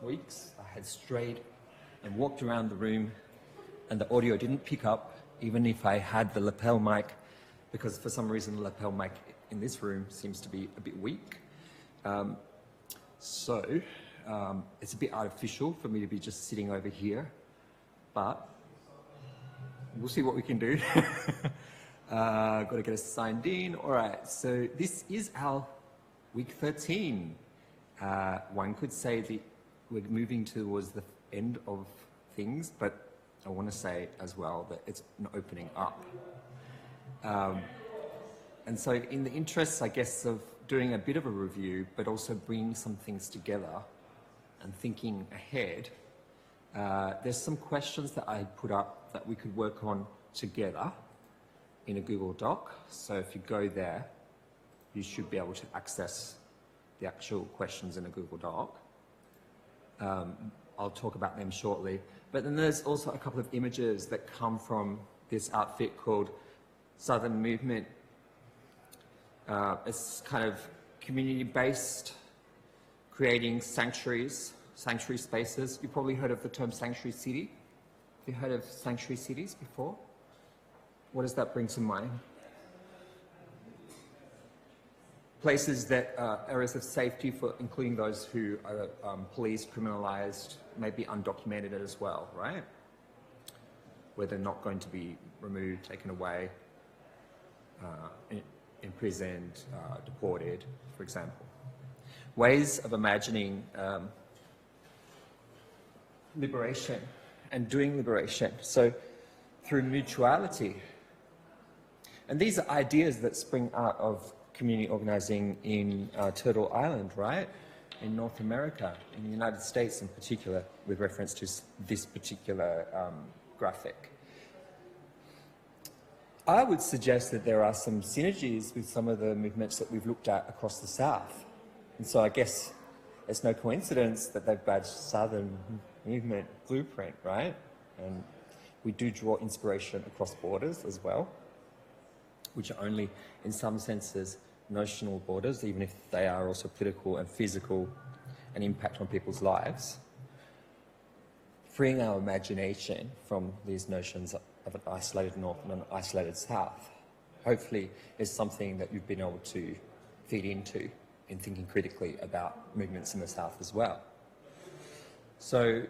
weeks, I had strayed and walked around the room and the audio didn't pick up, even if I had the lapel mic, because for some reason the lapel mic in this room seems to be a bit weak. So it's a bit artificial for me to be just sitting over here, but we'll see what we can do. Got to get us signed in. All right, so this is our week 13. One could say that we're moving towards the end of things, but I want to say as well that it's an opening up. And so in the interests, I guess, of doing a bit of a review, but also bringing some things together and thinking ahead, there's some questions that I put up that we could work on together in a Google Doc. So if you go there, you should be able to access the actual questions in a Google Doc. I'll talk about them shortly. But then there's also a couple of images that come from this outfit called Southern Movement. It's kind of community-based, creating sanctuaries, sanctuary spaces. You've probably heard of the term sanctuary city. Have you heard of sanctuary cities before? What does that bring to mind? Places that are areas of safety for including those who are policed, criminalized, maybe undocumented as well, right? Where they're not going to be removed, taken away, imprisoned, deported, for example. Ways of imagining liberation and doing liberation. So through mutuality. And these are ideas that spring out of community organizing in Turtle Island, right? In North America, in the United States in particular, with reference to this particular graphic. I would suggest that there are some synergies with some of the movements that we've looked at across the South. And so I guess it's no coincidence that they've badged Southern Movement blueprint, right? And we do draw inspiration across borders as well, which are only, in some senses, notional borders, even if they are also political and physical and impact on people's lives. Freeing our imagination from these notions of an isolated North and an isolated South, hopefully, is something that you've been able to feed into in thinking critically about movements in the South as well. So,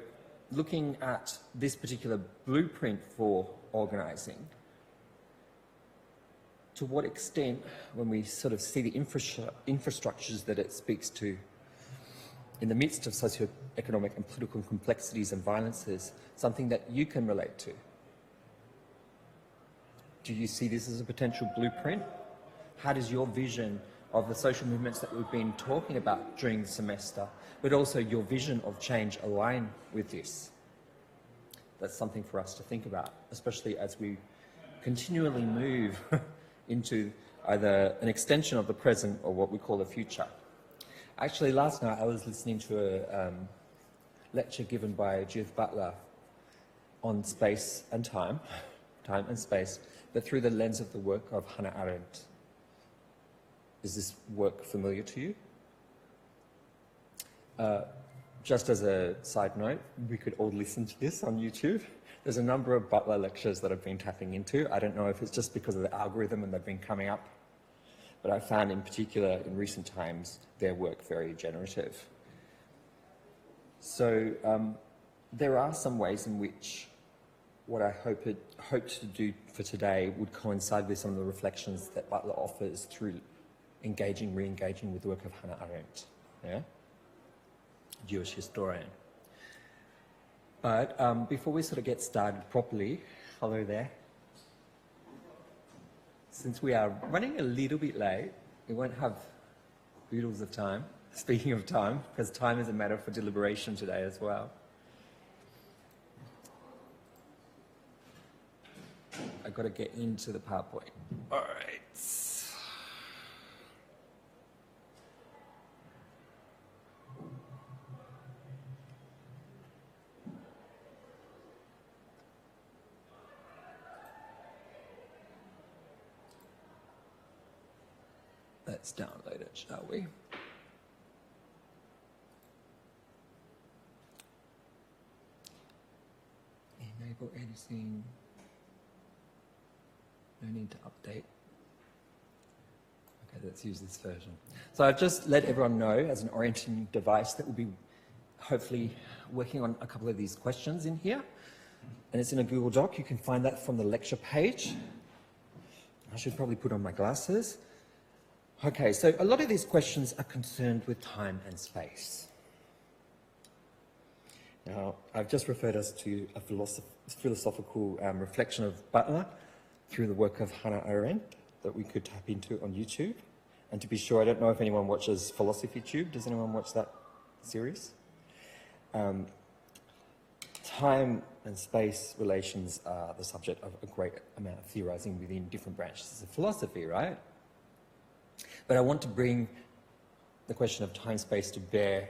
looking at this particular blueprint for organising, to what extent, when we sort of see the infrastructures that it speaks to in the midst of socioeconomic and political complexities and violences, something that you can relate to? Do you see this as a potential blueprint? How does your vision of the social movements that we've been talking about during the semester, but also your vision of change, align with this? That's something for us to think about, especially as we continually move into either an extension of the present or what we call the future. Actually, last night I was listening to a lecture given by Judith Butler on space and time and space, but through the lens of the work of Hannah Arendt. Is this work familiar to you? Just as a side note, we could all listen to this on YouTube. There's a number of Butler lectures that I've been tapping into. I don't know if it's just because of the algorithm and they've been coming up, but I found in particular in recent times their work very generative. So there are some ways in which what I hoped to do for today would coincide with some of the reflections that Butler offers through engaging, re-engaging with the work of Hannah Arendt, yeah? Jewish historian. But before we sort of get started properly, hello there. Since we are running a little bit late, we won't have oodles of time, speaking of time, because time is a matter for deliberation today as well. I've got to get into the PowerPoint. All right. Let's download it, shall we? or anything. No need to update. Okay, let's use this version. So I've just let everyone know as an orienting device that we'll be hopefully working on a couple of these questions in here. And it's in a Google Doc. You can find that from the lecture page. I should probably put on my glasses. Okay, so a lot of these questions are concerned with time and space. Now, I've just referred us to a philosophical reflection of Butler through the work of Hannah Arendt that we could tap into on YouTube. And to be sure, I don't know if anyone watches Philosophy Tube. Does anyone watch that series? Time and space relations are the subject of a great amount of theorizing within different branches of philosophy, right? But I want to bring the question of time-space to bear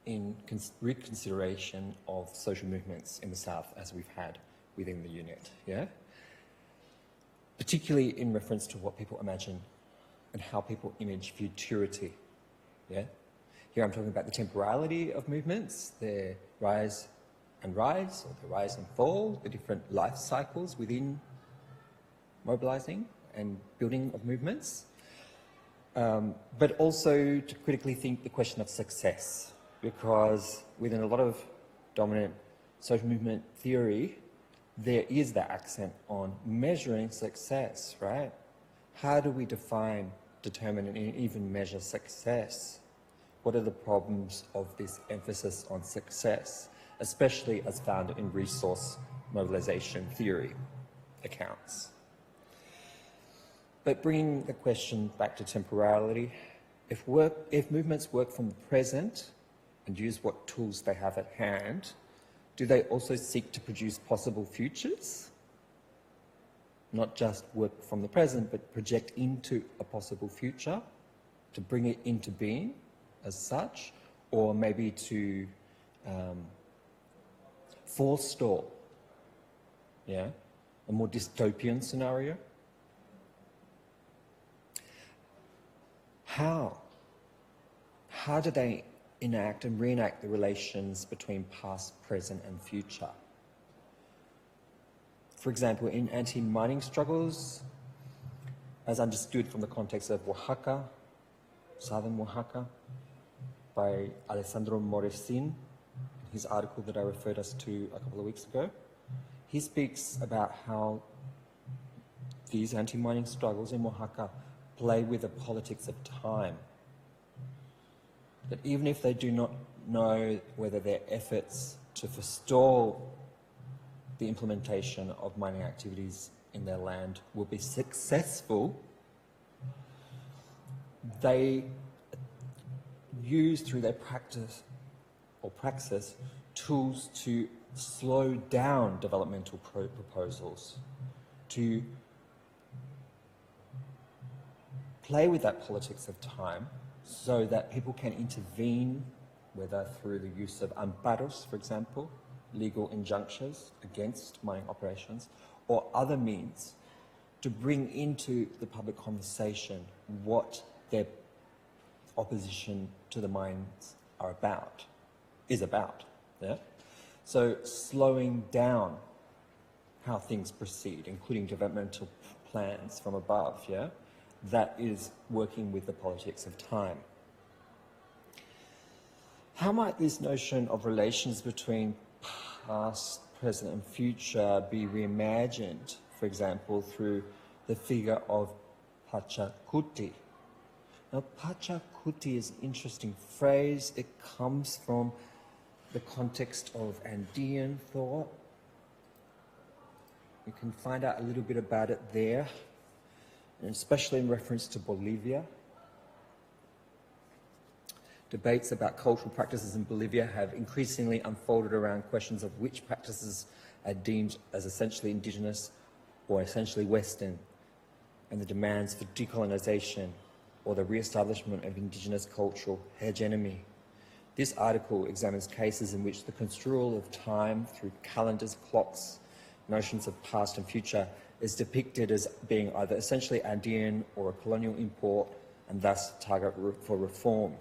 in reconsideration of social movements in the South as we've had within the unit, yeah? Particularly in reference to what people imagine and how people image futurity, yeah? Here I'm talking about the temporality of movements, their rise, or their rise and fall, the different life cycles within mobilizing and building of movements. But also to critically think the question of success, because within a lot of dominant social movement theory, there is that accent on measuring success, right? How do we define, determine, and even measure success? What are the problems of this emphasis on success, especially as found in resource mobilization theory accounts? But bringing the question back to temporality, if movements work from the present and use what tools they have at hand, do they also seek to produce possible futures? Not just work from the present, but project into a possible future, to bring it into being as such, or maybe to forestall, yeah, a more dystopian scenario. How do they enact and reenact the relations between past, present, and future? For example, in anti-mining struggles, as understood from the context of Oaxaca, southern Oaxaca, by Alessandro Moresin, his article that I referred us to a couple of weeks ago, he speaks about how these anti-mining struggles in Oaxaca play with the politics of time. That even if they do not know whether their efforts to forestall the implementation of mining activities in their land will be successful, they use through their practice or praxis tools to slow down developmental proposals, to play with that politics of time so that people can intervene, whether through the use of amparos, for example, legal injunctions against mining operations, or other means to bring into the public conversation what their opposition to the mines is about. Yeah? So slowing down how things proceed, including developmental plans from above, yeah? That is working with the politics of time. How might this notion of relations between past, present, and future be reimagined, for example, through the figure of Pachacuti? Now, Pachacuti is an interesting phrase. It comes from the context of Andean thought. You can find out a little bit about it there, and especially in reference to Bolivia. Debates about cultural practices in Bolivia have increasingly unfolded around questions of which practices are deemed as essentially indigenous or essentially Western, and the demands for decolonization or the re-establishment of indigenous cultural hegemony. This article examines cases in which the construal of time through calendars, clocks, notions of past and future is depicted as being either essentially Andean or a colonial import, and thus target for reform.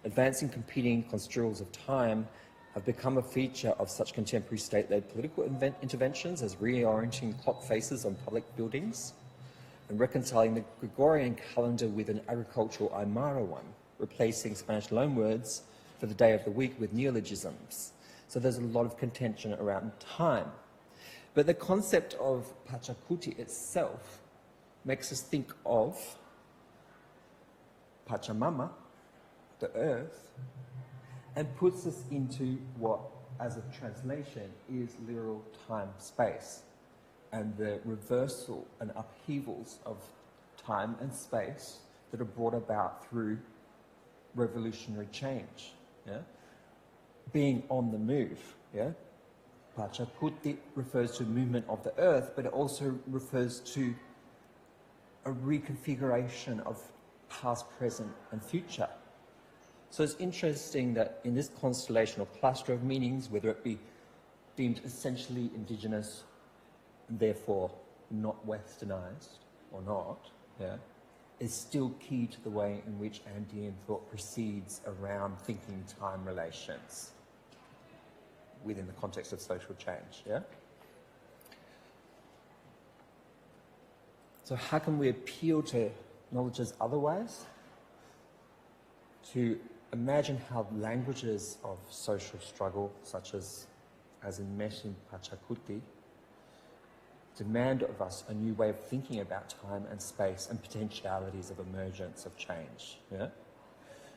Advancing competing construals of time have become a feature of such contemporary state-led political interventions as reorienting clock faces on public buildings and reconciling the Gregorian calendar with an agricultural Aymara one, replacing Spanish loanwords for the day of the week with neologisms. So there's a lot of contention around time. But the concept of Pachacuti itself makes us think of Pachamama, the earth, and puts us into what, as a translation, is literal time-space, and the reversal and upheavals of time and space that are brought about through revolutionary change. Yeah? Being on the move. Yeah? Pachacuti refers to movement of the earth, but it also refers to a reconfiguration of past, present, and future. So it's interesting that in this constellation or cluster of meanings, whether it be deemed essentially indigenous, and therefore not westernized or not, yeah, is still key to the way in which Andean thought proceeds around thinking time relations within the context of social change. Yeah? So how can we appeal to knowledges otherwise? To imagine how languages of social struggle, such as in Mesh in Pachacuti, demand of us a new way of thinking about time and space and potentialities of emergence of change. Yeah?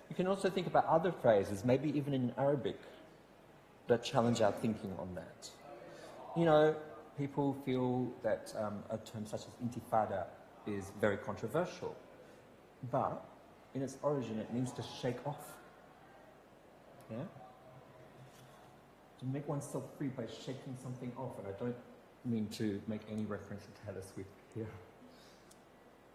You can also think about other phrases, maybe even in Arabic, that challenge our thinking on that. You know, people feel that a term such as intifada is very controversial, but in its origin it means to shake off. Yeah? To make oneself free by shaking something off, and I don't mean to make any reference to Taylor Swift here,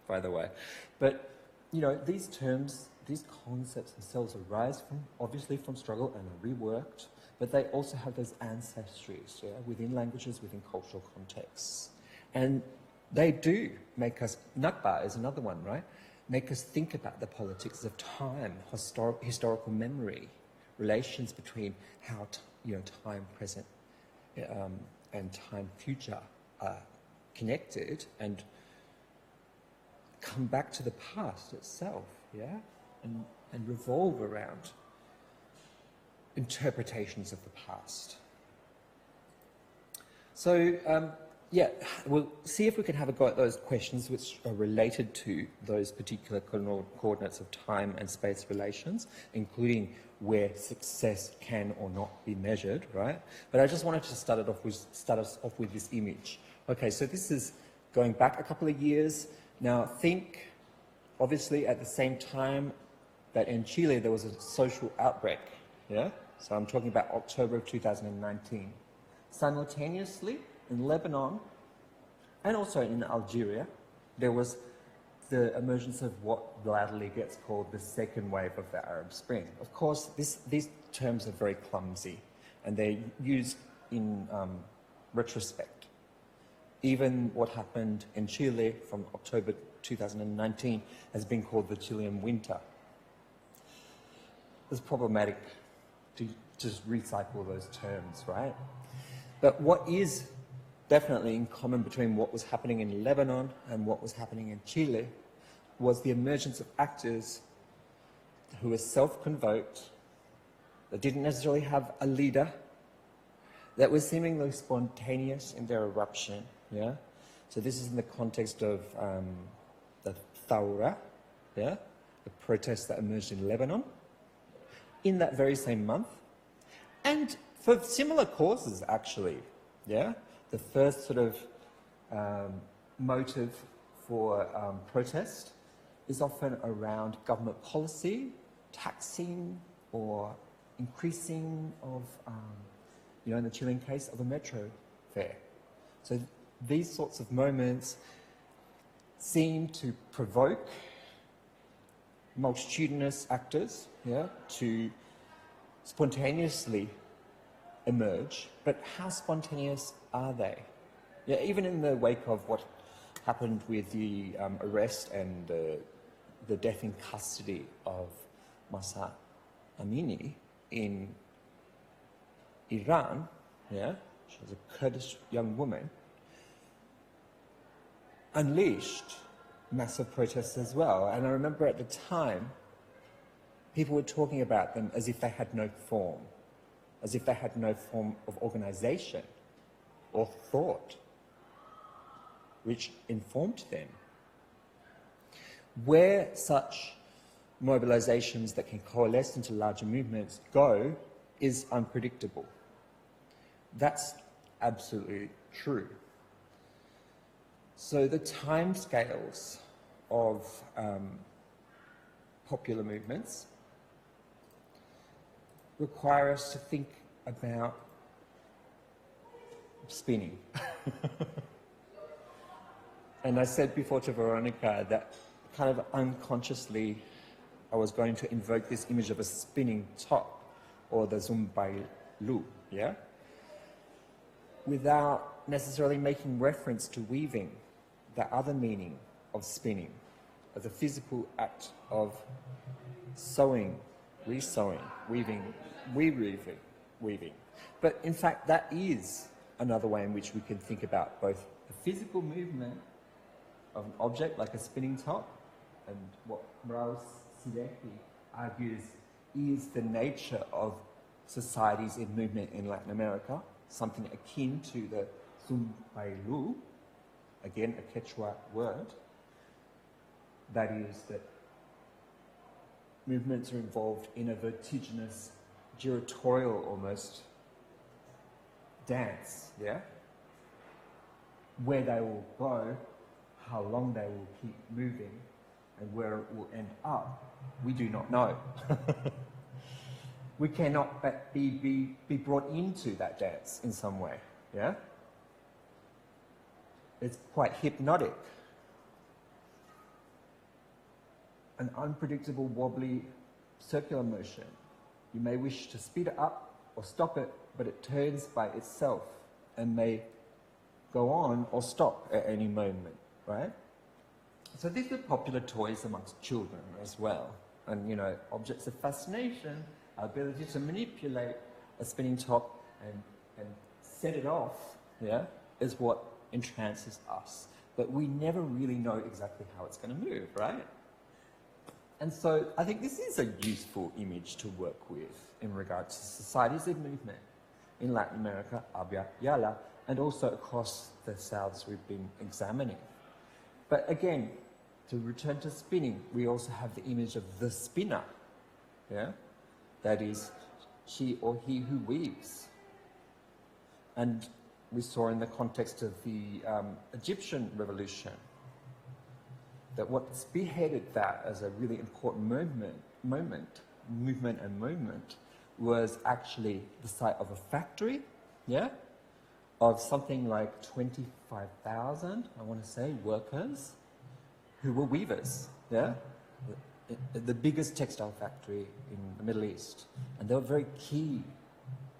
by the way. But, you know, these terms, these concepts themselves arise from, obviously from struggle and are reworked, but they also have those ancestries, yeah, within languages, within cultural contexts. And they do make us, Nakba is another one, right? Make us think about the politics of time, historical memory, relations between how, time present and time future are connected, and come back to the past itself, yeah? And revolve around interpretations of the past. So, we'll see if we can have a go at those questions which are related to those particular coordinates of time and space relations, including where success can or not be measured, right? But I just wanted to start us off with this image. Okay, so this is going back a couple of years. Now think, obviously, at the same time that in Chile there was a social outbreak, yeah? So I'm talking about October of 2019. Simultaneously, in Lebanon, and also in Algeria, there was the emergence of what latterly gets called the second wave of the Arab Spring. Of course, these terms are very clumsy, and they're used in retrospect. Even what happened in Chile from October 2019 has been called the Chilean winter. It's problematic to just recycle those terms, right? But what is definitely in common between what was happening in Lebanon and what was happening in Chile was the emergence of actors who were self-convoked, that didn't necessarily have a leader, that were seemingly spontaneous in their eruption. Yeah. So this is in the context of the Thawra, yeah, the protests that emerged in Lebanon in that very same month, and for similar causes, actually. Yeah. The first sort of motive for protest is often around government policy, taxing or increasing of, in the Chilean case, of a metro fare. So these sorts of moments seem to provoke multitudinous actors, yeah, to spontaneously emerge. But how spontaneous are they? Yeah, even in the wake of what happened with the arrest and the death in custody of Masa Amini in Iran, yeah, she was a Kurdish young woman, unleashed massive protests as well. And I remember at the time, people were talking about them as if they had no form, as if they had no form of organization or thought, which informed them. Where such mobilizations that can coalesce into larger movements go is unpredictable. That's absolutely true. So the timescales of popular movements require us to think about spinning. And I said before to Veronica that kind of unconsciously I was going to invoke this image of a spinning top, or the zumbaylu, yeah? Without necessarily making reference to weaving, the other meaning of spinning, as a physical act of sewing, re-sewing, weaving, weaving. But in fact, that is another way in which we can think about both the physical movement of an object like a spinning top, and what Mraus Sideki argues is the nature of societies in movement in Latin America, something akin to the Zumbaylu, again a Quechua word, that is that movements are involved in a vertiginous, giratorial almost dance, yeah? Where they will go, how long they will keep moving, and where it will end up, we do not know. We cannot but be brought into that dance in some way, yeah? It's quite hypnotic. An unpredictable, wobbly, circular motion. You may wish to speed it up or stop it, but it turns by itself and may go on or stop at any moment, right? So these are popular toys amongst children as well. And, you know, objects of fascination, our ability to manipulate a spinning top and set it off, yeah, is what entrances us. But we never really know exactly how it's going to move, right? And so I think this is a useful image to work with in regards to societies of movement in Latin America, Abya Yala, and also across the Souths we've been examining. But again, to return to spinning, we also have the image of the spinner, yeah? That is, she or he who weaves. And we saw in the context of the Egyptian revolution that what spearheaded that as a really important movement was actually the site of a factory, yeah, of something like 25,000, I want to say, workers who were weavers, yeah, the biggest textile factory in the Middle East, and they were very key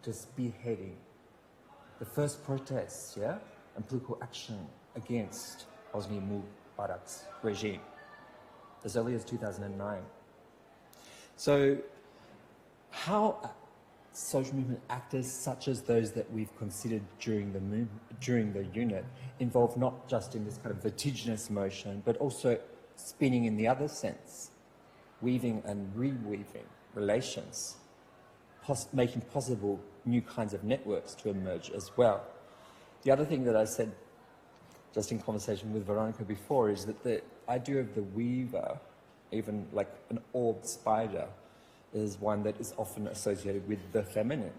to spearheading the first protests, yeah, and political action against Hosni Mubarak's regime, as early as 2009. So how social movement actors such as those that we've considered during the unit involve not just in this kind of vertiginous motion, but also spinning in the other sense, weaving and reweaving relations, making possible new kinds of networks to emerge as well. The other thing that I said just in conversation with Veronica before is that the idea of the weaver, even like an orbed spider, is one that is often associated with the feminine.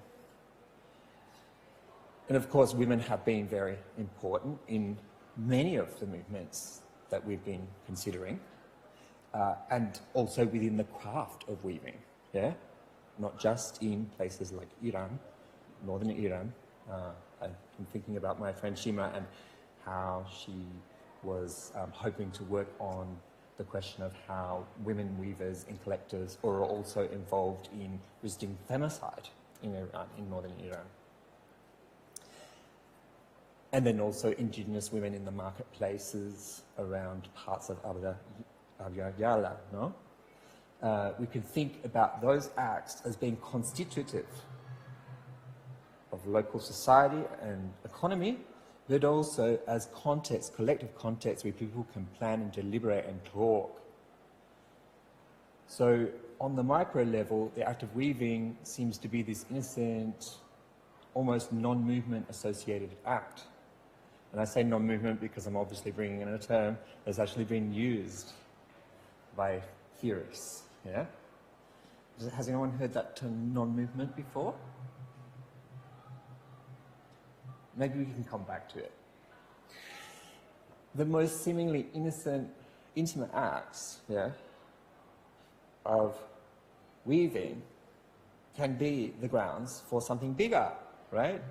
And of course, women have been very important in many of the movements that we've been considering, and also within the craft of weaving, yeah? Not just in places like Iran, northern Iran. I'm thinking about my friend Shima and how she was hoping to work on the question of how women weavers and collectors are also involved in resisting femicide in Iran, in northern Iran. And then also indigenous women in the marketplaces around parts of Abya Yala, no? We can think about those acts as being constitutive of local society and economy, but also as context, collective context, where people can plan and deliberate and talk. So on the micro level, the act of weaving seems to be this innocent, almost non-movement associated act. And I say non-movement because I'm obviously bringing in a term that's actually been used by theorists. Yeah? Has anyone heard that term non-movement before? Maybe we can come back to it. The most seemingly innocent, intimate acts, yeah, of weaving can be the grounds for something bigger, right?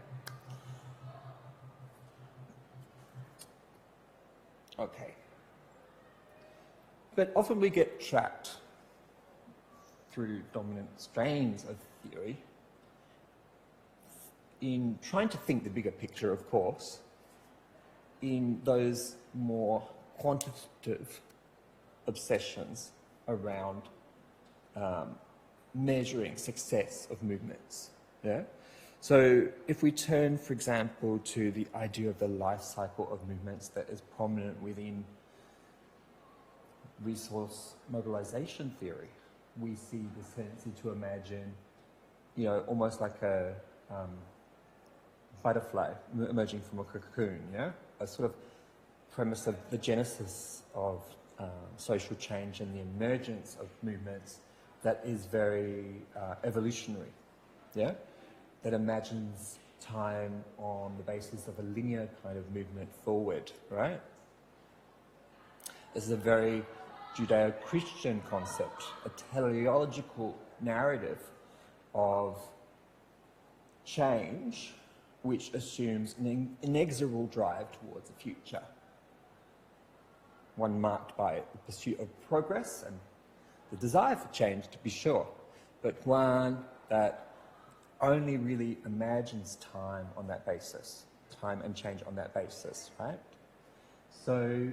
Okay. But often we get trapped through dominant strains of theory in trying to think the bigger picture, of course, in those more quantitative obsessions around measuring success of movements. Yeah? So if we turn, for example, to the idea of the life cycle of movements that is prominent within resource mobilization theory, we see the tendency to imagine, you know, almost like a butterfly emerging from a cocoon, yeah? A sort of premise of the genesis of social change and the emergence of movements that is very evolutionary, yeah? That imagines time on the basis of a linear kind of movement forward, right? This is a very Judeo-Christian concept, a teleological narrative of change which assumes an inexorable drive towards the future. One marked by the pursuit of progress and the desire for change, to be sure, but one that only really imagines time on that basis, time and change on that basis, right? So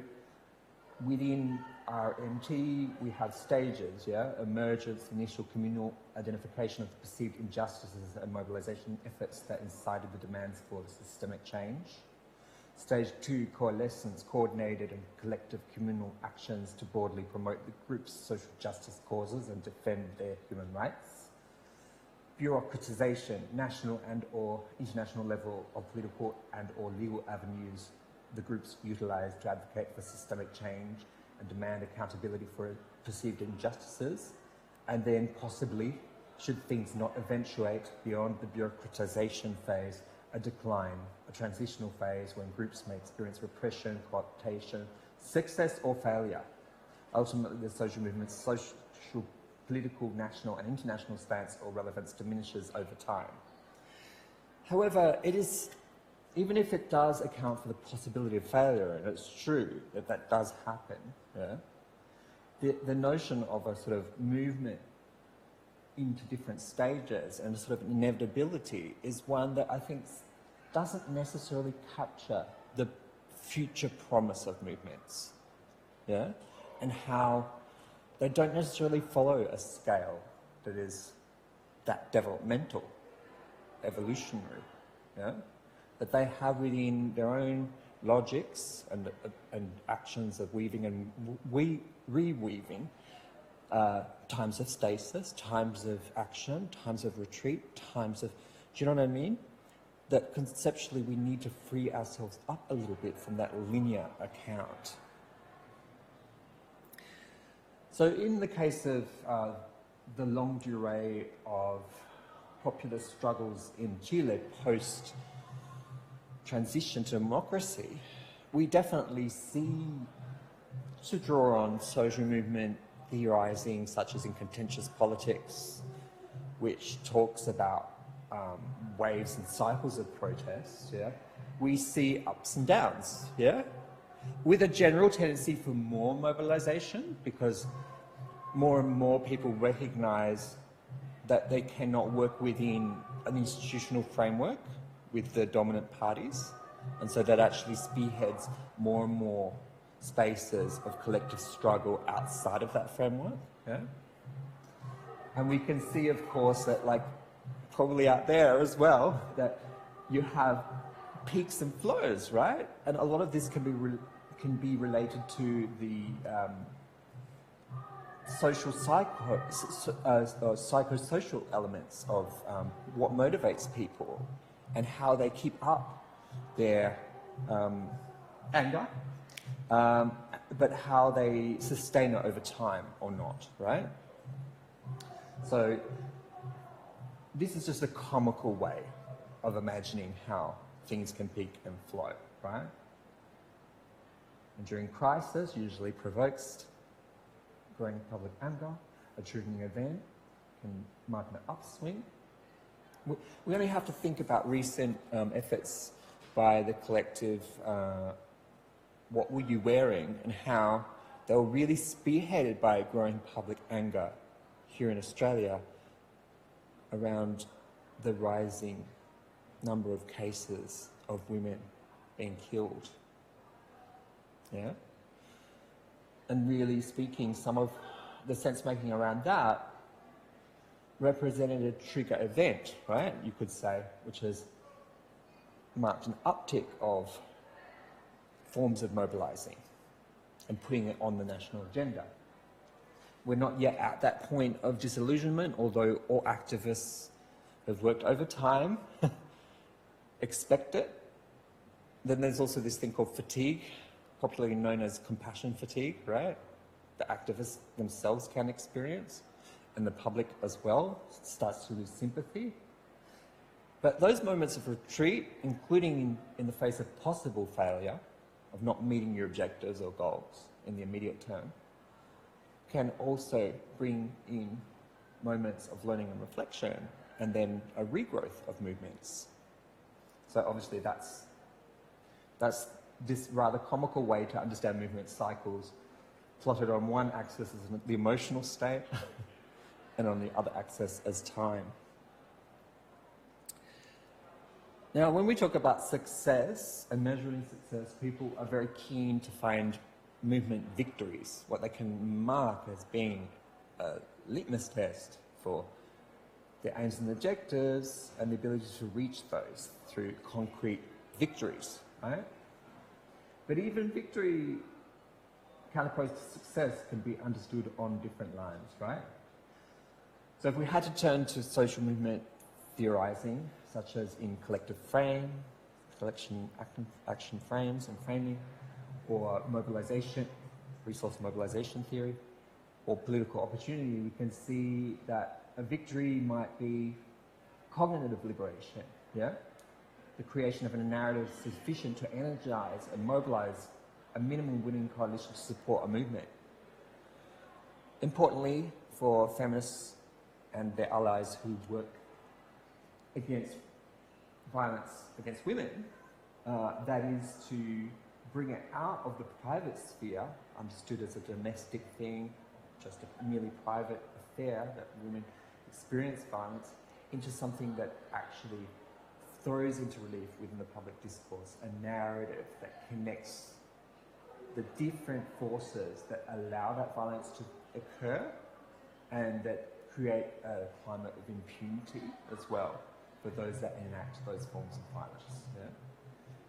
within RMT, we have stages, yeah? Emergence, initial communal identification of perceived injustices and mobilization efforts that incited the demands for systemic change. Stage 2, coalescence, coordinated and collective communal actions to broadly promote the group's social justice causes and defend their human rights. Bureaucratization, national and or international level of political and or legal avenues the groups utilize to advocate for systemic change and demand accountability for perceived injustices, and then possibly, should things not eventuate beyond the bureaucratization phase, a decline, a transitional phase when groups may experience repression, cooptation, success or failure. Ultimately, the social movement's social, political, national and international stance or relevance diminishes over time. However, it is, even if it does account for the possibility of failure, and it's true that that does happen, yeah, the notion of a sort of movement into different stages and a sort of inevitability is one that I think doesn't necessarily capture the future promise of movements, yeah, and how they don't necessarily follow a scale that is that developmental, evolutionary, yeah? That they have within their own logics and actions of weaving and reweaving times of stasis, times of action, times of retreat, times of, do you know what I mean? That conceptually we need to free ourselves up a little bit from that linear account. So in the case of the longue durée of populist struggles in Chile post-transition to democracy, we definitely see, to draw on social movement theorizing, such as in Contentious Politics, which talks about waves and cycles of protest, yeah, we see ups and downs, yeah, with a general tendency for more mobilization, because more and more people recognize that they cannot work within an institutional framework with the dominant parties, and so that actually spearheads more and more spaces of collective struggle outside of that framework. Yeah? And we can see, of course, that, like, probably out there as well, that you have peaks and flows, right? And a lot of this can be related to the psychosocial elements of what motivates people and how they keep up their anger, but how they sustain it over time or not, right? So this is just a comical way of imagining how things can peak and flow, right? And during crisis, usually provokes growing public anger. A triggering event can mark an upswing. We only have to think about recent efforts by the collective What Were You Wearing, and how they were really spearheaded by growing public anger here in Australia around the rising number of cases of women being killed. Yeah? And really speaking, some of the sense-making around that represented a trigger event, right, you could say, which has marked an uptick of forms of mobilising and putting it on the national agenda. We're not yet at that point of disillusionment, although all activists have worked over time, expect it. Then there's also this thing called fatigue, popularly known as compassion fatigue, right? The activists themselves can experience, and the public as well starts to lose sympathy. But those moments of retreat, including in the face of possible failure, of not meeting your objectives or goals in the immediate term, can also bring in moments of learning and reflection, and then a regrowth of movements. So obviously that's this rather comical way to understand movement cycles, plotted on one axis as the emotional state, and on the other axis as time. Now, when we talk about success and measuring success, people are very keen to find movement victories, what they can mark as being a litmus test for their aims and objectives and the ability to reach those through concrete victories, right? But even victory counterposed to success can be understood on different lines, right? So if we had to turn to social movement theorizing, such as in collective frame, action frames and framing, or mobilization, resource mobilization theory, or political opportunity, we can see that a victory might be cognitive liberation, yeah? The creation of a narrative sufficient to energize and mobilize a minimum winning coalition to support a movement. Importantly, for feminists and their allies who work against violence against women, that is to bring it out of the private sphere, understood as a domestic thing, just a merely private affair that women experience violence, into something that actually throws into relief within the public discourse a narrative that connects the different forces that allow that violence to occur and that create a climate of impunity as well for those that enact those forms of violence, yeah?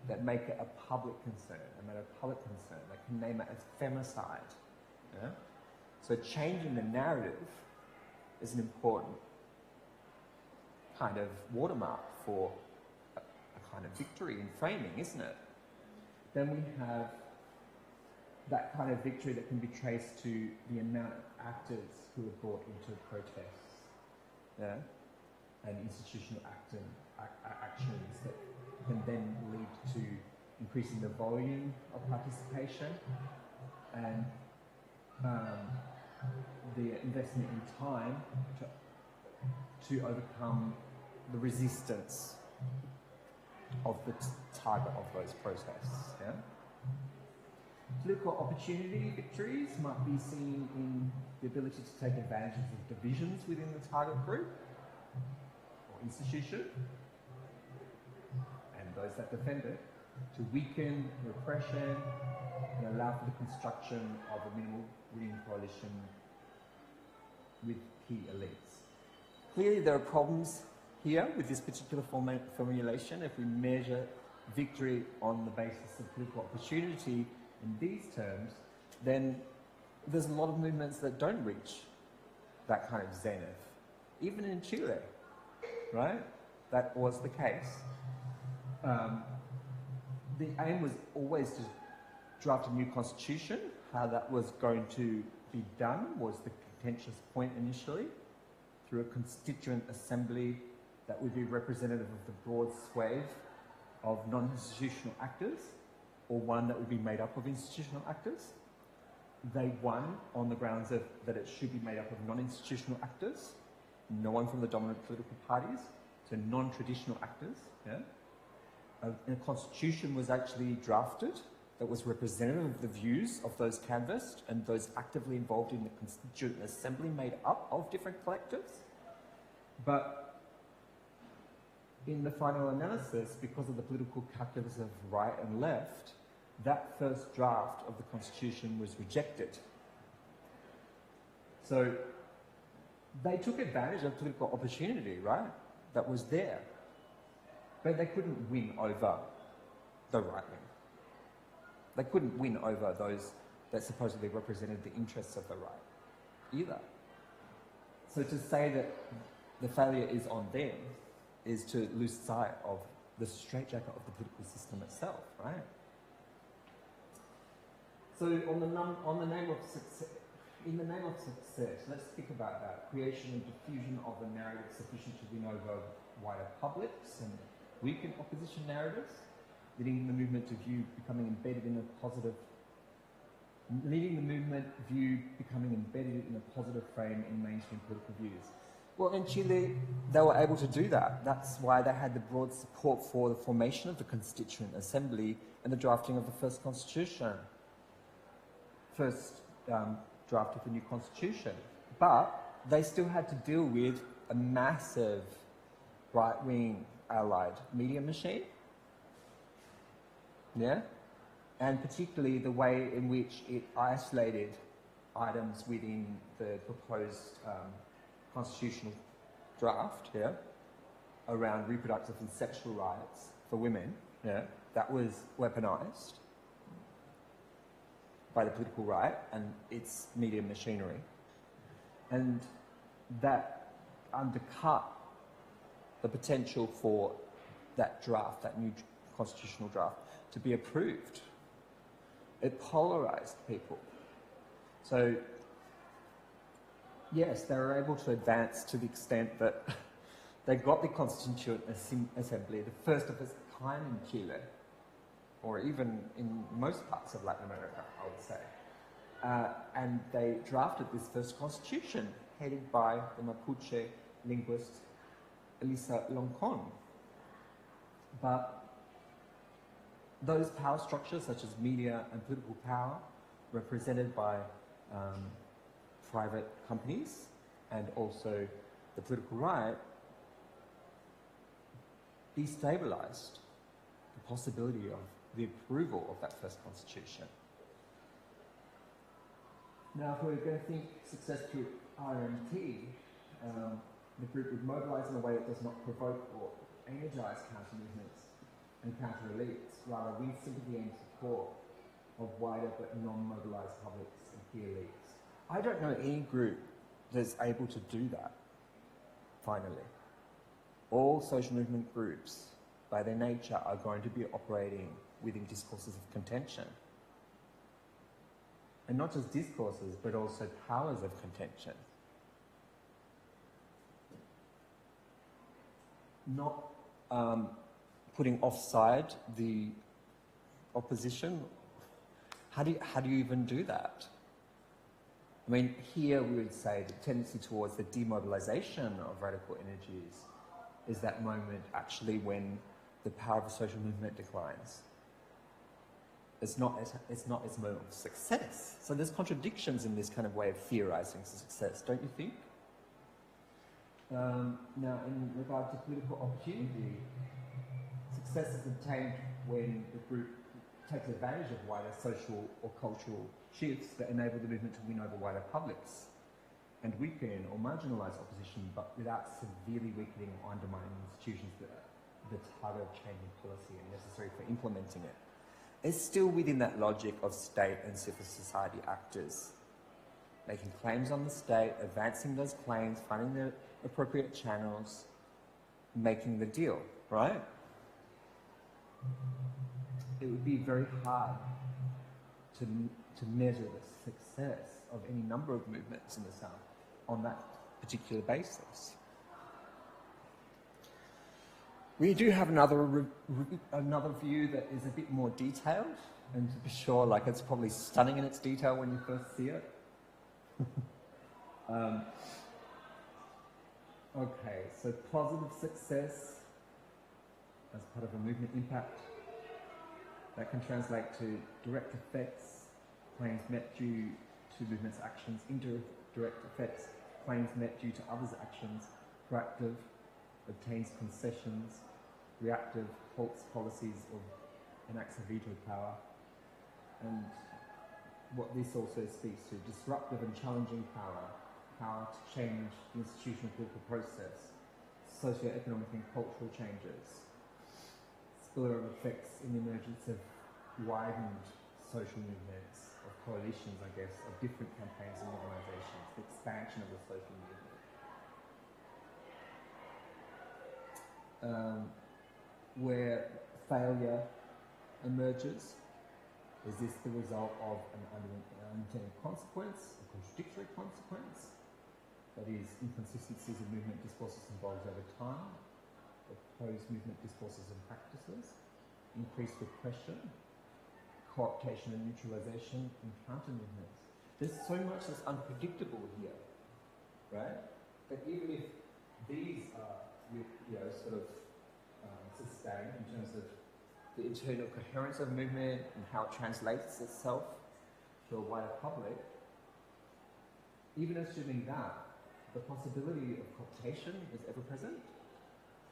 That make it a public concern, a matter of public concern, that can name it as femicide. Yeah? So changing the narrative is an important kind of watermark for a kind of victory in framing, isn't it? Then we have that kind of victory that can be traced to the amount of actors who are brought into protests, yeah? And institutional actions that can then lead to increasing the volume of participation and the investment in time to overcome the resistance of the target of those protests. Yeah? Political opportunity victories might be seen in the ability to take advantage of divisions within the target group or institution, and those that defend it, to weaken repression and allow for the construction of a minimal winning coalition with key elites. Clearly there are problems here with this particular formulation, if we measure victory on the basis of political opportunity in these terms, then there's a lot of movements that don't reach that kind of zenith. Even in Chile, right? That was the case. The aim was always to draft a new constitution. How that was going to be done was the contentious point initially, through a constituent assembly that would be representative of the broad swathe of non-institutional actors, or one that would be made up of institutional actors. They won on the grounds of that it should be made up of non-institutional actors, no one from the dominant political parties, so non-traditional actors. Yeah? And a constitution was actually drafted that was representative of the views of those canvassed and those actively involved in the constituent assembly made up of different collectives. But in the final analysis, because of the political calculus of right and left, that first draft of the constitution was rejected. So they took advantage of political opportunity, right, that was there. But they couldn't win over the right wing. They couldn't win over those that supposedly represented the interests of the right either. So to say that the failure is on them is to lose sight of the straitjacket of the political system itself, right? So in the name of success, let's think about that. Creation and diffusion of a narrative sufficient to win over wider publics and weaken opposition narratives, leading the movement view becoming embedded in a positive frame in mainstream political views. Well, in Chile, they were able to do that. That's why they had the broad support for the formation of the Constituent Assembly and the drafting of the first constitution. First draft of the new constitution. But they still had to deal with a massive right-wing allied media machine. Yeah? And particularly the way in which it isolated items within the proposed constitutional draft, yeah, around reproductive and sexual rights for women, yeah, that was weaponized by the political right and its media machinery. And that undercut the potential for that draft, that new constitutional draft, to be approved. It polarized people. So, yes, they were able to advance to the extent that they got the Constituent Assembly, the first of its kind in Chile, or even in most parts of Latin America, I would say. And they drafted this first constitution, headed by the Mapuche linguist Elisa Loncon. But those power structures, such as media and political power, represented by private companies and also the political right, destabilized the possibility of the approval of that first constitution. Now, if we're going to think success through RMT, the group would mobilize in a way that does not provoke or energize counter-movements and counter-elites, rather win sympathy and support of wider but non-mobilized publics and key elites. I don't know any group that's able to do that, finally. All social movement groups, by their nature, are going to be operating within discourses of contention. And not just discourses, but also powers of contention. Not putting offside the opposition. How do you even do that? I mean, here we would say the tendency towards the demobilization of radical energies is that moment actually when the power of a social movement declines. It's not its moment of success. So there's contradictions in this kind of way of theorizing success, don't you think? Now, in regard to political opportunity, success is obtained when the group takes advantage of wider social or cultural shifts that enable the movement to win over wider publics. and weaken or marginalise opposition, but without severely weakening or undermining institutions that are the target of changing policy and necessary for implementing it. It's still within that logic of state and civil society actors, making claims on the state, advancing those claims, finding the appropriate channels, making the deal, right? It would be very hard to measure the success of any number of movements in the South on that particular basis. We do have another view that is a bit more detailed, and to be sure, like, it's probably stunning in its detail when you first see it. Okay, so positive success as part of a movement impact, that can translate to direct effects, claims met due to movement's actions, indirect effects, claims met due to others' actions, proactive, obtains concessions, reactive, halts policies or enacts a veto power. And what this also speaks to, disruptive and challenging power, power to change the institutional political process, socio-economic and cultural changes, spillover effects in the emergence of widened social movements, of coalitions, I guess, of different campaigns and organisations, the expansion of the social movement. Where failure emerges, is this the result of an unintended consequence, a contradictory consequence? That is, inconsistencies of movement discourses involved over time, opposed movement discourses and practices, increased repression, co-optation and neutralisation, and counter movements. There's so much that's unpredictable here, right? But even if these are, sort of sustained in terms of the internal coherence of movement and how it translates itself to a wider public, even assuming that, the possibility of cooptation is ever present,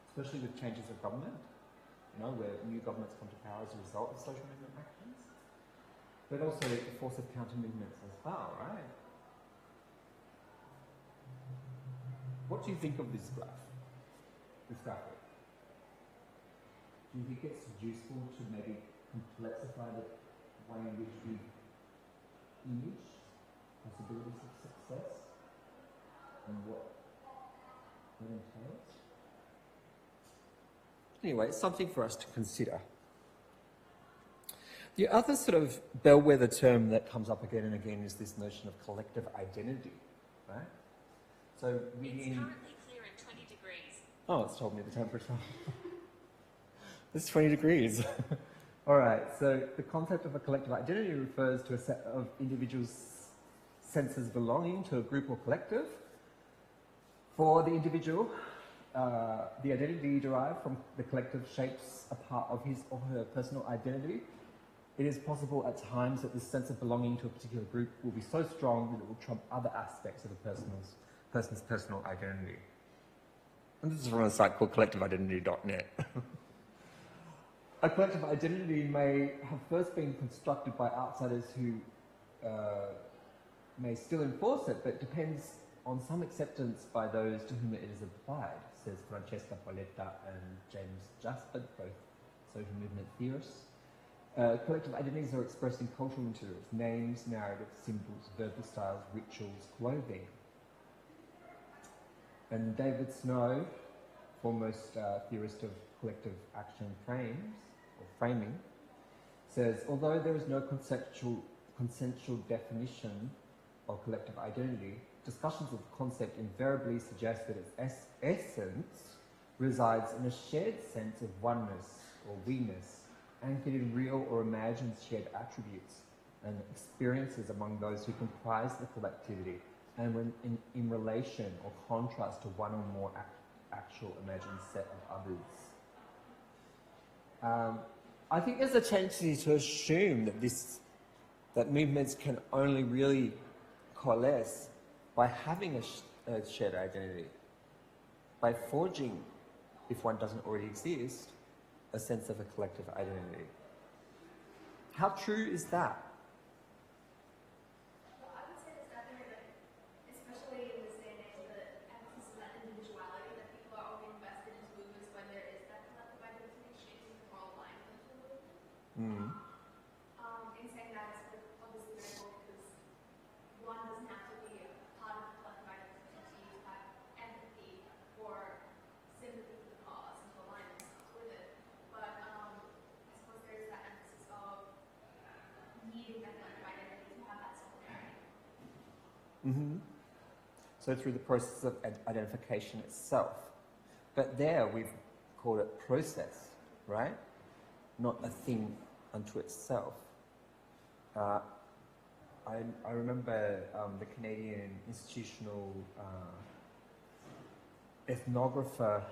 especially with changes of government, where new governments come to power as a result of social movement actions, but also the force of counter movements as well, right? What do you think of this graph, this graphic? Do you think it's useful to maybe complexify the way in which we image possibilities of success and what that entails? Anyway, it's something for us to consider. The other sort of bellwether term that comes up again and again is this notion of collective identity, right? So It's currently clear at 20 degrees. Oh, it's told me the temperature. It's 20 degrees. All right, so the concept of a collective identity refers to a set of individuals' senses of belonging to a group or collective. For the individual, the identity derived from the collective shapes a part of his or her personal identity. It is possible at times that this sense of belonging to a particular group will be so strong that it will trump other aspects of a person's personal identity. And this is from a site called collectiveidentity.net. A collective identity may have first been constructed by outsiders who may still enforce it, but depends on some acceptance by those to whom it is applied, says Francesca Paoletta and James Jasper, both social movement theorists. Collective identities are expressed in cultural materials, names, narratives, symbols, verbal styles, rituals, clothing. And David Snow, foremost theorist of collective action framing, says, although there is no consensual definition of collective identity, discussions of the concept invariably suggest that its essence resides in a shared sense of oneness or we-ness, anchored in real or imagined shared attributes and experiences among those who comprise the collectivity, and when in relation or contrast to one or more actual imagined set of others. I think there's a tendency to assume that movements can only really coalesce by having a shared identity, by forging, if one doesn't already exist, a sense of a collective identity. How true is that? Well, I would say it's definitely, especially in In saying that, it's obviously very important because one doesn't have to be a part of the collective identity to have empathy or sympathy for the cause and to align themselves with it. But I suppose there's that emphasis of needing that collective identity to have that solidarity. So through the process of identification itself. But there we've called it process, right? Not a thing unto itself. I remember the Canadian institutional ethnographer,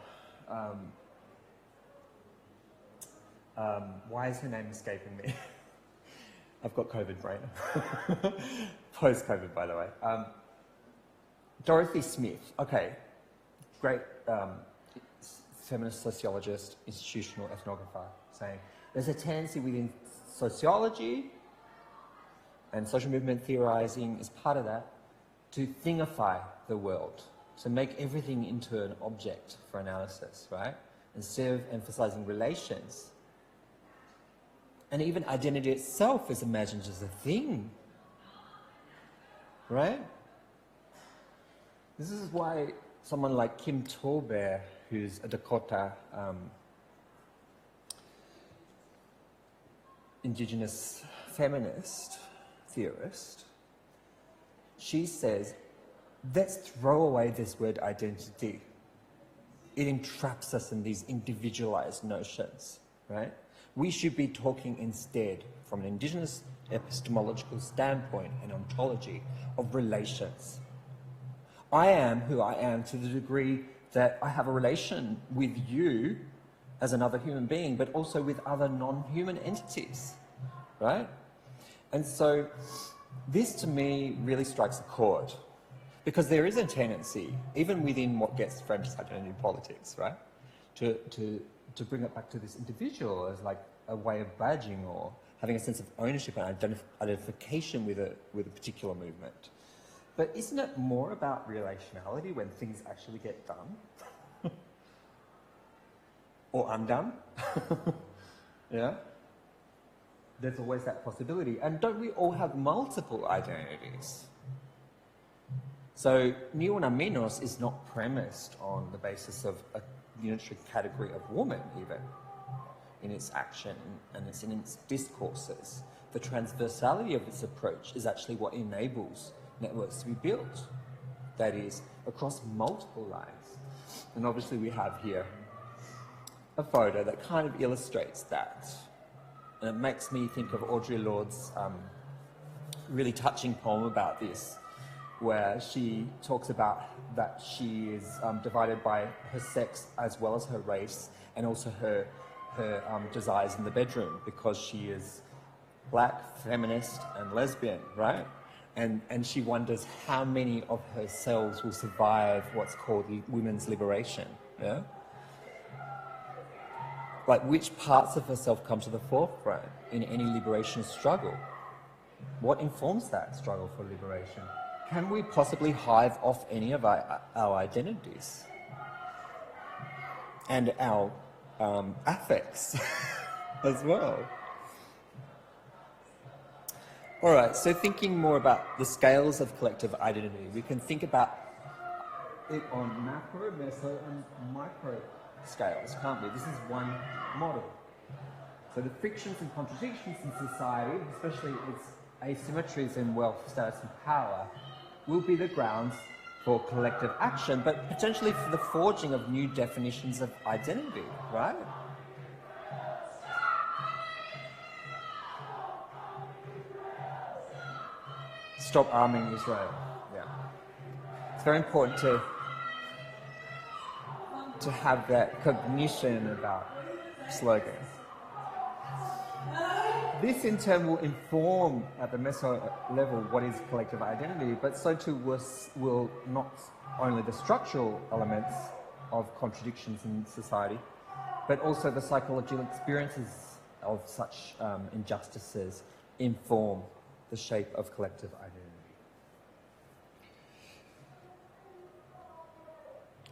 why is her name escaping me? I've got COVID brain. Post-COVID, by the way. Dorothy Smith, okay, great feminist sociologist, institutional ethnographer, saying there's a tendency within sociology, and social movement theorizing is part of that, to thingify the world, to make everything into an object for analysis, right? Instead of emphasizing relations. And even identity itself is imagined as a thing, right? This is why someone like Kim Tolbear, who's a Dakota indigenous feminist theorist, she says, let's throw away this word identity. It entraps us in these individualized notions, right? We should be talking instead from an indigenous epistemological standpoint and ontology of relations. I am who I am to the degree that I have a relation with you as another human being, but also with other non-human entities, right? And so this to me really strikes a chord, because there is a tendency, even within what gets framed as identity politics, right, to bring it back to this individual as like a way of badging or having a sense of ownership and identification with a particular movement. But isn't it more about relationality when things actually get done? Or undone? Yeah? There's always that possibility. And don't we all have multiple identities? So Niuna Minos is not premised on the basis of a unitary category of woman, even, in its action and in its discourses. The transversality of its approach is actually what enables networks to be built, that is, across multiple lines. And obviously we have here a photo that kind of illustrates that. And it makes me think of Audre Lorde's really touching poem about this, where she talks about that she is divided by her sex as well as her race, and also her desires in the bedroom, because she is black, feminist, and lesbian, right? And she wonders how many of her cells will survive what's called women's liberation, yeah? Like, which parts of herself come to the forefront in any liberation struggle? What informs that struggle for liberation? Can we possibly hive off any of our identities? And our affects as well? All right, so thinking more about the scales of collective identity, we can think about it on macro, meso, and micro scales, can't we? This is one model. So the frictions and contradictions in society, especially its asymmetries in wealth, status, and power, will be the grounds for collective action, but potentially for the forging of new definitions of identity, right? Stop arming Israel. Yeah. It's very important to have that cognition about slogans. This in turn will inform at the meso level what is collective identity, but so too will not only the structural elements of contradictions in society, but also the psychological experiences of such injustices inform the shape of collective identity.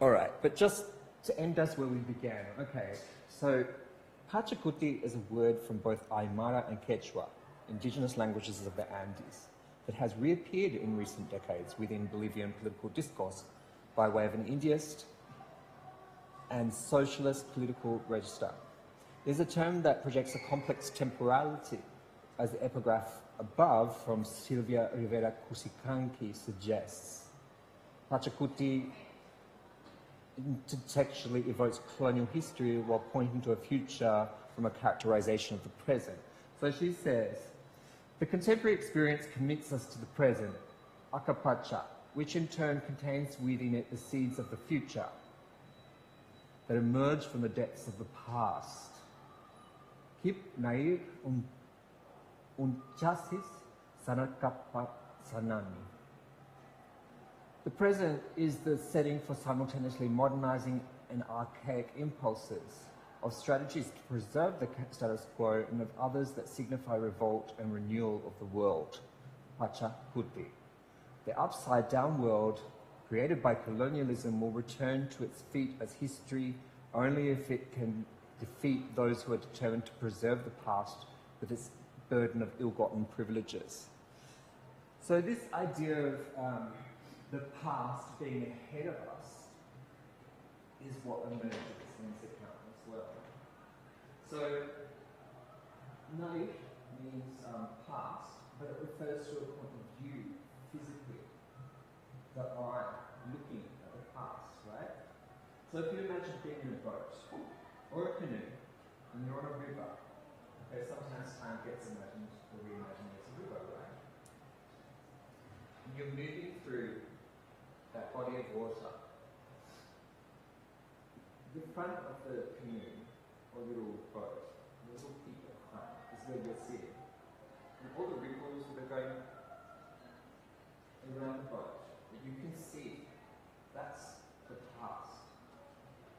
All right, but just to end us where we began, okay, so Pachacuti is a word from both Aymara and Quechua, indigenous languages of the Andes, that has reappeared in recent decades within Bolivian political discourse by way of an Indiist and socialist political register. It is a term that projects a complex temporality, as the epigraph above from Silvia Rivera Cusicanqui suggests. Pachacuti intertextually evokes colonial history while pointing to a future from a characterization of the present. So she says, the contemporary experience commits us to the present, akapacha, which in turn contains within it the seeds of the future that emerge from the depths of the past. Kip nair un chasis sanakapa sanani. The present is the setting for simultaneously modernizing and archaic impulses, of strategies to preserve the status quo and of others that signify revolt and renewal of the world. Pachacuti. The upside-down world created by colonialism will return to its feet as history only if it can defeat those who are determined to preserve the past with its burden of ill-gotten privileges. So this idea of the past being ahead of us is what emerges in this account as well. So, naik means past, but it refers to a point of view, physically, the eye looking at the past, right? So if you imagine being in a boat or a canoe and you're on a river, okay, sometimes time gets imagined or reimagined as a river, right? And you're moving through that body of water. The front of the canoe or little boat, the little peak at the front is where you're sitting. And all the ripples that are going around the boat that you can see, that's the past.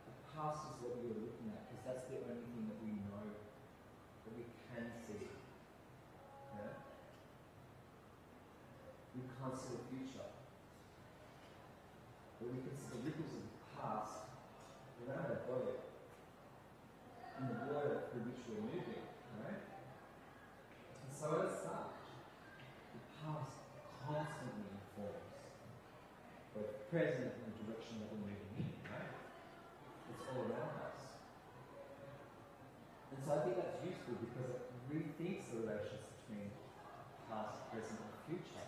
The past is what you're looking at because that's the only thing that we know, that we can see. Yeah? We can't see the future. But we can see the ripples of the past around our body in the water through which we're moving, right? And so as such, the past constantly informs both the present and the direction that we're moving in, right? It's all around us. And so I think that's useful because it rethinks the relations between past, present, and future.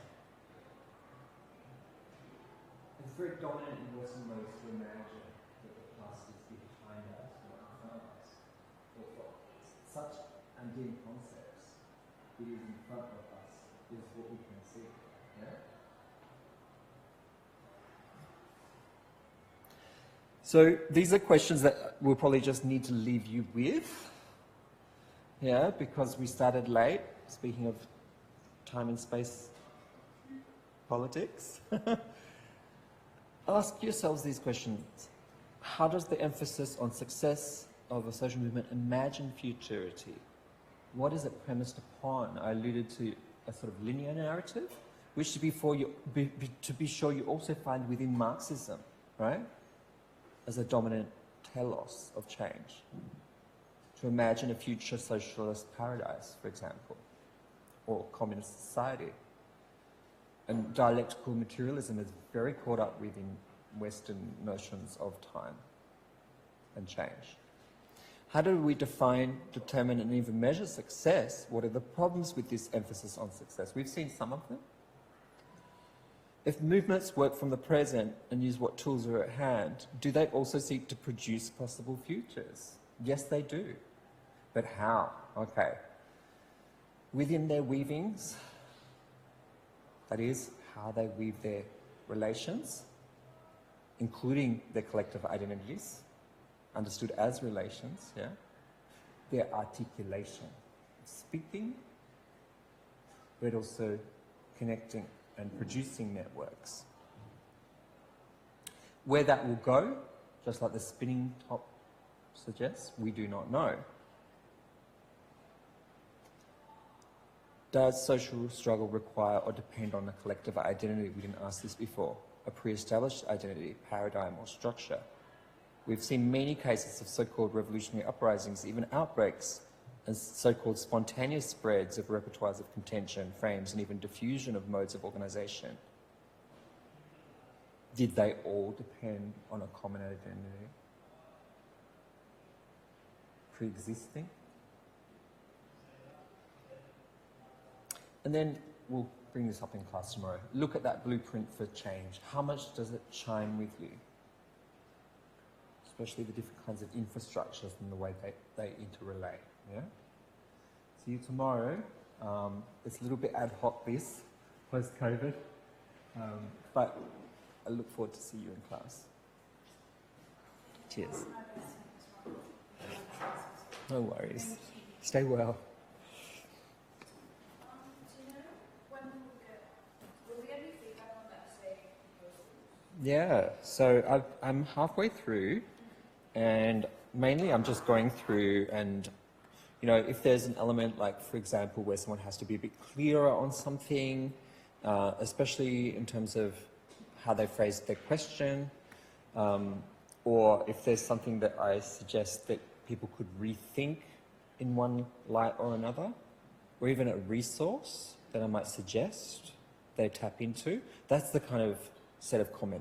It's very dominant in Western ways to imagine that the past is behind us or in front of us. Or for such undine concepts, it is in front of us, is what we can see. Yeah? So these are questions that we'll probably just need to leave you with. Yeah, because we started late, speaking of time and space politics. Ask yourselves these questions. How does the emphasis on success of a social movement imagine futurity? What is it premised upon? I alluded to a sort of linear narrative, which to be sure you also find within Marxism, right? As a dominant telos of change. To imagine a future socialist paradise, for example, or communist society. And dialectical materialism is very caught up within Western notions of time and change. How do we define, determine, and even measure success? What are the problems with this emphasis on success? We've seen some of them. If movements work from the present and use what tools are at hand, do they also seek to produce possible futures? Yes, they do. But how? Okay. Within their weavings, that is, how they weave their relations, including their collective identities, understood as relations, yeah? Their articulation, speaking, but also connecting and producing networks. Where that will go, just like the spinning top suggests, we do not know. Does social struggle require or depend on a collective identity? We didn't ask this before. A pre-established identity, paradigm, or structure. We've seen many cases of so-called revolutionary uprisings, even outbreaks, and so-called spontaneous spreads of repertoires of contention, frames, and even diffusion of modes of organisation. Did they all depend on a common identity? Pre-existing? And then we'll bring this up in class tomorrow. Look at that blueprint for change. How much does it chime with you? Especially the different kinds of infrastructures and the way they interrelate. Yeah? See you tomorrow. It's a little bit ad hoc this, post-COVID. But I look forward to see you in class. Cheers. No worries. Stay well. Yeah, so I'm halfway through, and mainly I'm just going through and, you know, if there's an element like, for example, where someone has to be a bit clearer on something, especially in terms of how they phrased their question, or if there's something that I suggest that people could rethink in one light or another, or even a resource that I might suggest they tap into, that's the kind of set of comments